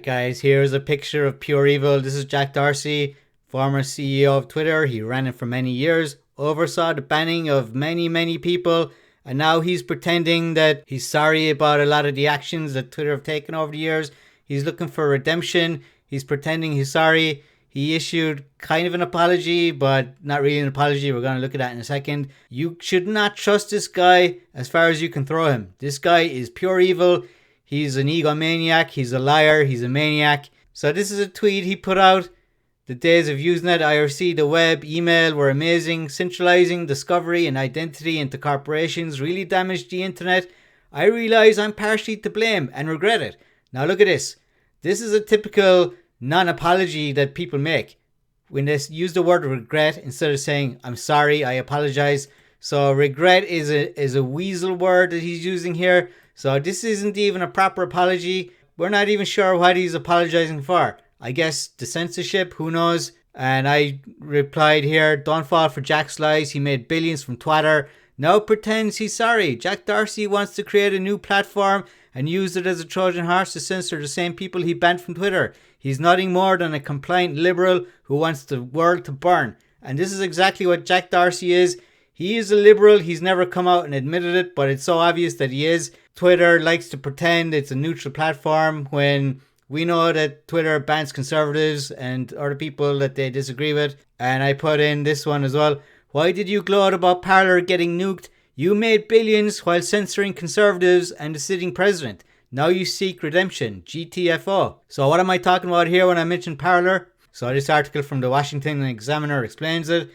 guys, here's a picture of pure evil. This is Jack Dorsey, former CEO of Twitter. He ran it for many years, oversaw the banning of many people, and now he's pretending that he's sorry about a lot of the actions that Twitter have taken over the years. He's looking for redemption. He's pretending he's sorry. He issued kind of an apology, but not really an apology. We're going to look at that in a second. You should not trust this guy as far as you can throw him. This guy is pure evil. He's an egomaniac. He's a liar. He's a maniac. So this is a tweet he put out. The days of Usenet, IRC, the web, email were amazing. Centralizing discovery and identity into corporations really damaged the internet. I realize I'm partially to blame and regret it. Now look at this. This is a typical non-apology that people make. When they use the word regret instead of saying, I'm sorry, I apologize. So regret is a weasel word that he's using here. So this isn't even a proper apology. We're not even sure what he's apologizing for. I guess the censorship, who knows? And I replied here, don't fall for Jack's lies. He made billions from Twitter. Now pretends he's sorry. Jack Dorsey wants to create a new platform and use it as a Trojan horse to censor the same people he banned from Twitter. He's nothing more than a compliant liberal who wants the world to burn. And this is exactly what Jack Dorsey is. He is a liberal. He's never come out and admitted it, but it's so obvious that he is. Twitter likes to pretend it's a neutral platform when we know that Twitter bans conservatives and other people that they disagree with. And I put in this one as well. Why did you gloat about Parler getting nuked? You made billions while censoring conservatives and the sitting president. Now you seek redemption. GTFO. So what am I talking about here when I mention Parler? So this article from the Washington Examiner explains it.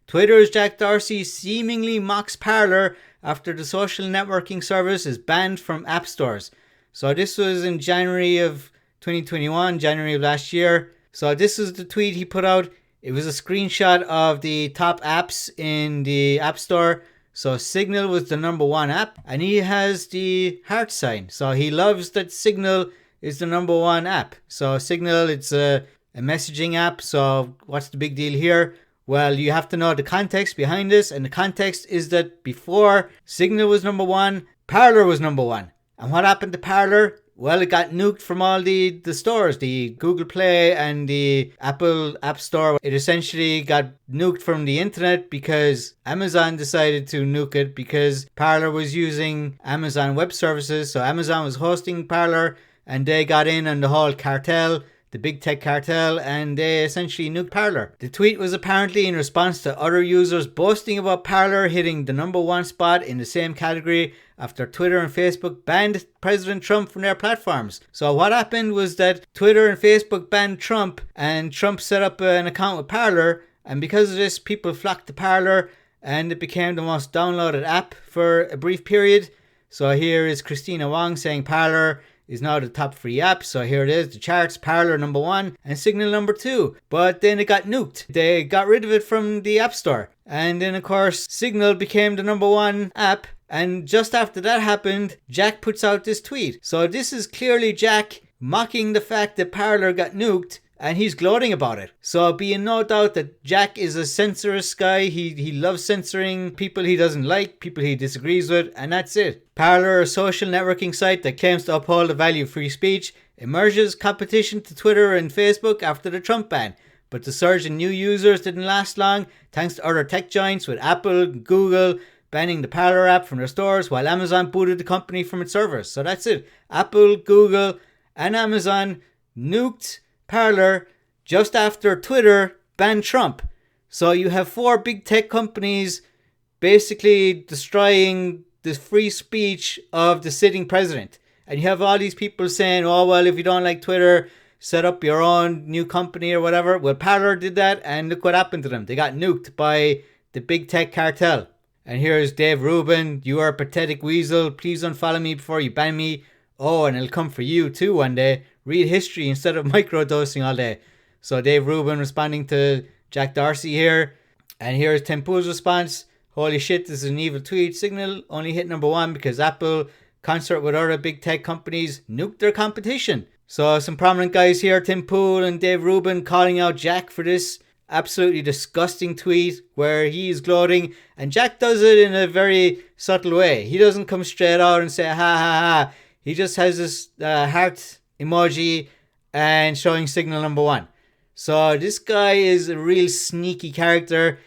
Twitter's Jack Dorsey seemingly mocks Parler after the social networking service is banned from app stores. So this was in January of 2021, January of last year. So this is the tweet he put out. It was a screenshot of the top apps in the App Store. So Signal was the number one app, and he has the heart sign. So he loves that Signal is the number one app. So Signal, it's a messaging app. So what's the big deal here? Well, you have to know the context behind this, and the context is that before Signal was number one, Parler was number one. And what happened to Parler? Well, it got nuked from all the stores, the Google Play and the Apple App Store. It essentially got nuked from the internet because Amazon decided to nuke it because Parler was using Amazon Web Services. So Amazon was hosting Parler and they got in on the whole cartel, the big tech cartel, and they essentially nuked Parler. The tweet was apparently in response to other users boasting about Parler hitting the number one spot in the same category after Twitter and Facebook banned President Trump from their platforms. So what happened was that Twitter and Facebook banned Trump, and Trump set up an account with Parler, and because of this, people flocked to Parler, and it became the most downloaded app for a brief period. So here is Christina Wong saying Parler is now the top free app. So here it is, the charts, Parler number one and Signal number two. But then it got nuked. They got rid of it from the App Store. And then of course, Signal became the number one app. And just after that happened, Jack puts out this tweet. So this is clearly Jack mocking the fact that Parler got nuked, and he's gloating about it. So be in no doubt that Jack is a censorious guy. He loves censoring people he doesn't like, people he disagrees with, and that's it. Parler, a social networking site that claims to uphold the value of free speech, emerges competition to Twitter and Facebook after the Trump ban. But the surge in new users didn't last long, thanks to other tech giants with Apple, Google, banning the Parler app from their stores, while Amazon booted the company from its servers. So that's it. Apple, Google, and Amazon nuked Parler just after Twitter banned Trump. So you have four big tech companies basically destroying the free speech of the sitting president. And you have all these people saying, oh, well, if you don't like Twitter, set up your own new company or whatever. Well, Parler did that, and look what happened to them. They got nuked by the big tech cartel. And here's Dave Rubin. You are a pathetic weasel. Please unfollow me before you ban me. Oh, and it'll come for you too one day. Read history instead of microdosing all day. So Dave Rubin responding to Jack Dorsey here. And here's Tim Pool's response. Holy shit, this is an evil tweet. Signal only hit number one because Apple, concert with other big tech companies, nuked their competition. So some prominent guys here, Tim Pool and Dave Rubin, calling out Jack for this absolutely disgusting tweet where he is gloating, and Jack does it in a very subtle way. He doesn't come straight out and say ha ha ha. He just has this heart emoji and showing signal number one. So this guy is a real sneaky character,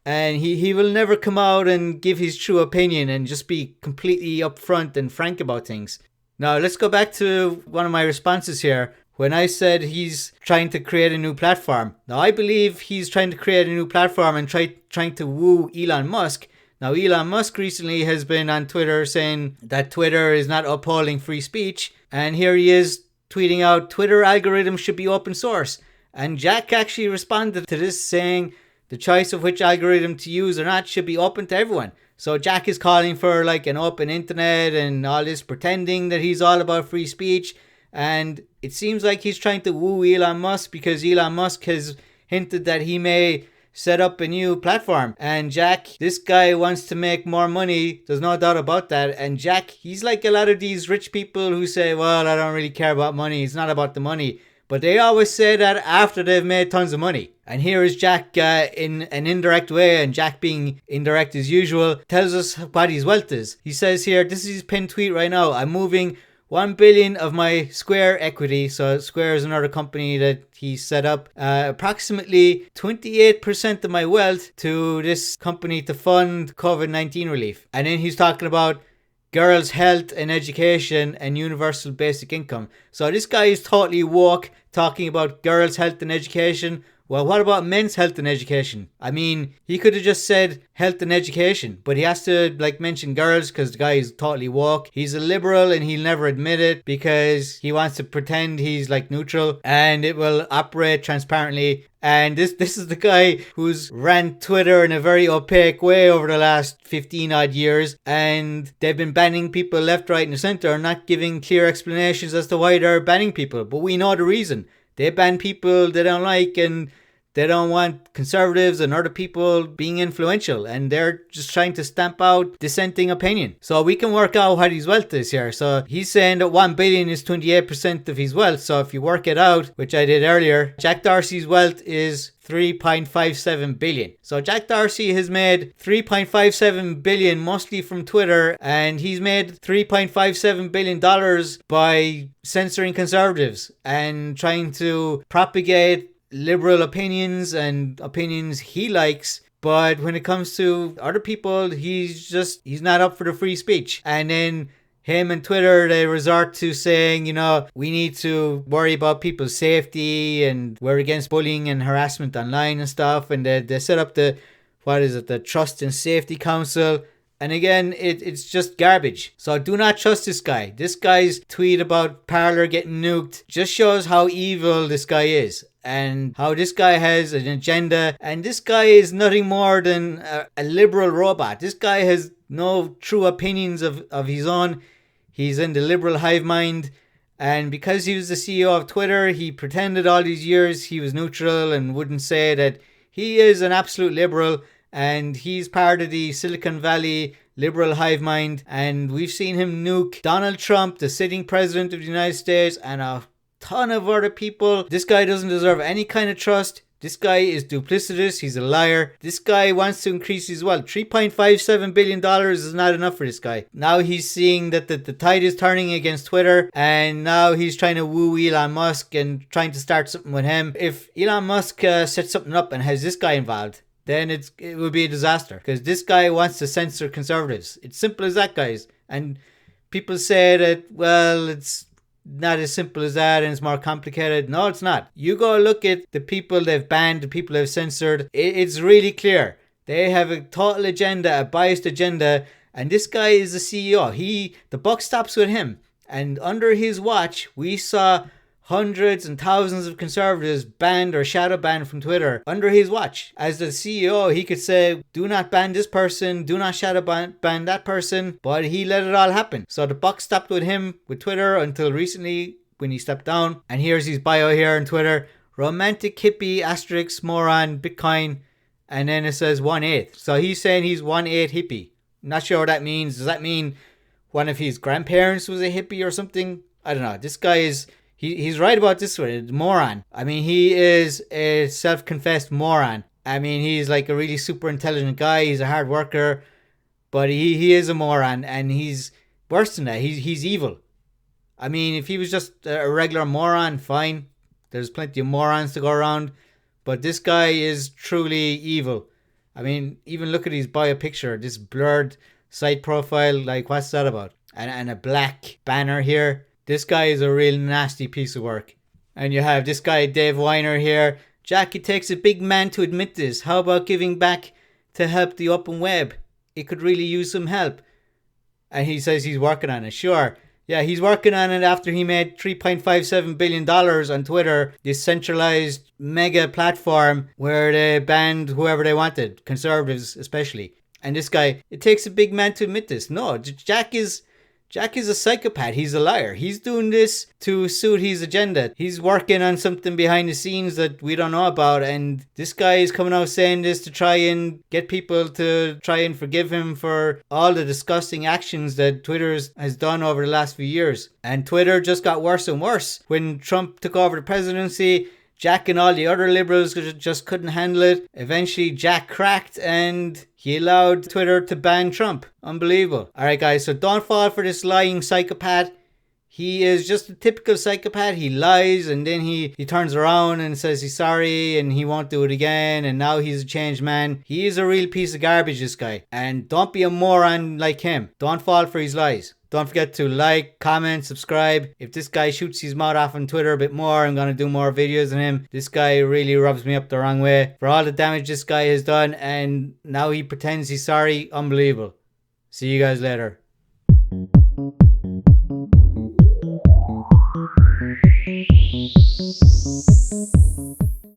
and he will never come out and give his true opinion and just be completely upfront and frank about things. Now let's go back to one of my responses here when I said he's trying to create a new platform. Now I believe he's trying to create a new platform and trying to woo Elon Musk. Now Elon Musk recently has been on Twitter saying that Twitter is not upholding free speech, and here he is tweeting out Twitter algorithms should be open source. And Jack actually responded to this saying the choice of which algorithm to use or not should be open to everyone. So Jack is calling for like an open internet and all this, pretending that he's all about free speech. And it seems like he's trying to woo Elon Musk because Elon Musk has hinted that he may set up a new platform. And Jack, this guy wants to make more money. There's no doubt about that. And Jack, he's like a lot of these rich people who say, well, I don't really care about money. It's not about the money. But they always say that after they've made tons of money. And here is Jack in an indirect way, and Jack being indirect as usual, tells us what his wealth is. He says here, this is his pinned tweet right now, I'm moving 1 billion of my Square equity. So Square is another company that he set up. Approximately 28% of my wealth to this company to fund COVID-19 relief. And then he's talking about girls' health and education and universal basic income. So this guy is totally woke, talking about girls' health and education. Well, what about men's health and education? I mean, he could have just said health and education, but he has to mention girls because the guy is totally woke. He's a liberal and he'll never admit it because he wants to pretend he's neutral, and it will operate transparently. And this is the guy who's ran Twitter in a very opaque way over the last 15 odd years, and they've been banning people left, right and center, not giving clear explanations as to why they're banning people. But we know the reason. They ban people they don't like, and they don't want conservatives and other people being influential, and they're just trying to stamp out dissenting opinion. So we can work out what his wealth is here. So he's saying that 1 billion is 28% of his wealth. So if you work it out, which I did earlier, Jack Dorsey's wealth is 3.57 billion. So Jack Dorsey has made 3.57 billion mostly from Twitter, and he's made 3.57 billion dollars by censoring conservatives and trying to propagate liberal opinions and opinions he likes. But when it comes to other people, he's not up for the free speech. And then him and Twitter, they resort to saying, we need to worry about people's safety and we're against bullying and harassment online and stuff. And they set up the Trust and Safety Council. And again, it's just garbage. So do not trust this guy. This guy's tweet about Parler getting nuked just shows how evil this guy is and how this guy has an agenda. And this guy is nothing more than a liberal robot. This guy has no true opinions of his own. He's in the liberal hive mind. And because he was the CEO of Twitter, he pretended all these years he was neutral and wouldn't say that he is an absolute liberal. And he's part of the Silicon Valley liberal hive mind. And we've seen him nuke Donald Trump, the sitting president of the United States, and a ton of other people. This guy doesn't deserve any kind of trust. This guy is duplicitous. He's a liar. This guy wants to increase his wealth. $3.57 billion is not enough for this guy. Now he's seeing that the tide is turning against Twitter, and now he's trying to woo Elon Musk and trying to start something with him. If Elon Musk sets something up and has this guy involved, then it would be a disaster because this guy wants to censor conservatives. It's simple as that, guys. And people say that, well, it's not as simple as that and it's more complicated. No, it's not. You go look at the people they've banned, the people they've censored. It's really clear. They have a total agenda, a biased agenda, and this guy is the CEO. The buck stops with him. And under his watch, we saw hundreds and thousands of conservatives banned or shadow banned from Twitter under his watch. As the CEO, he could say, do not ban this person, do not shadow ban that person, but he let it all happen. So the buck stopped with him with Twitter until recently when he stepped down. And here's his bio here on Twitter: romantic hippie asterisk moron Bitcoin, and then it says 1/8. So he's saying he's 1/8 hippie. Not sure what that means. Does that mean one of his grandparents was a hippie or something? I don't know. This guy is He's right about this one. A moron. I mean, he is a self-confessed moron. I mean, he's like a really super intelligent guy. He's a hard worker, but he is a moron, and he's worse than that. He's evil. I mean, if he was just a regular moron, fine. There's plenty of morons to go around. But this guy is truly evil. I mean, even look at his bio picture. This blurred site profile. Like, what's that about? And a black banner here. This guy is a real nasty piece of work. And you have this guy, Dave Weiner here. Jack, it takes a big man to admit this. How about giving back to help the open web? It could really use some help. And he says he's working on it. Sure. Yeah, he's working on it after he made $3.57 billion on Twitter, this centralized mega platform where they banned whoever they wanted, conservatives especially. And this guy, it takes a big man to admit this. No, Jack is a psychopath. He's a liar. He's doing this to suit his agenda. He's working on something behind the scenes that we don't know about. And this guy is coming out saying this to try and get people to try and forgive him for all the disgusting actions that Twitter has done over the last few years. And Twitter just got worse and worse. When Trump took over the presidency, Jack and all the other liberals just couldn't handle it. Eventually, Jack cracked and he allowed Twitter to ban Trump. Unbelievable. Alright guys, so don't fall for this lying psychopath. He is just a typical psychopath. He lies and then he turns around and says he's sorry and he won't do it again and now he's a changed man. He is a real piece of garbage, this guy. And don't be a moron like him. Don't fall for his lies. Don't forget to like, comment, subscribe. If this guy shoots his mouth off on Twitter a bit more, I'm going to do more videos on him. This guy really rubs me up the wrong way. For all the damage this guy has done and now he pretends he's sorry. Unbelievable. See you guys later.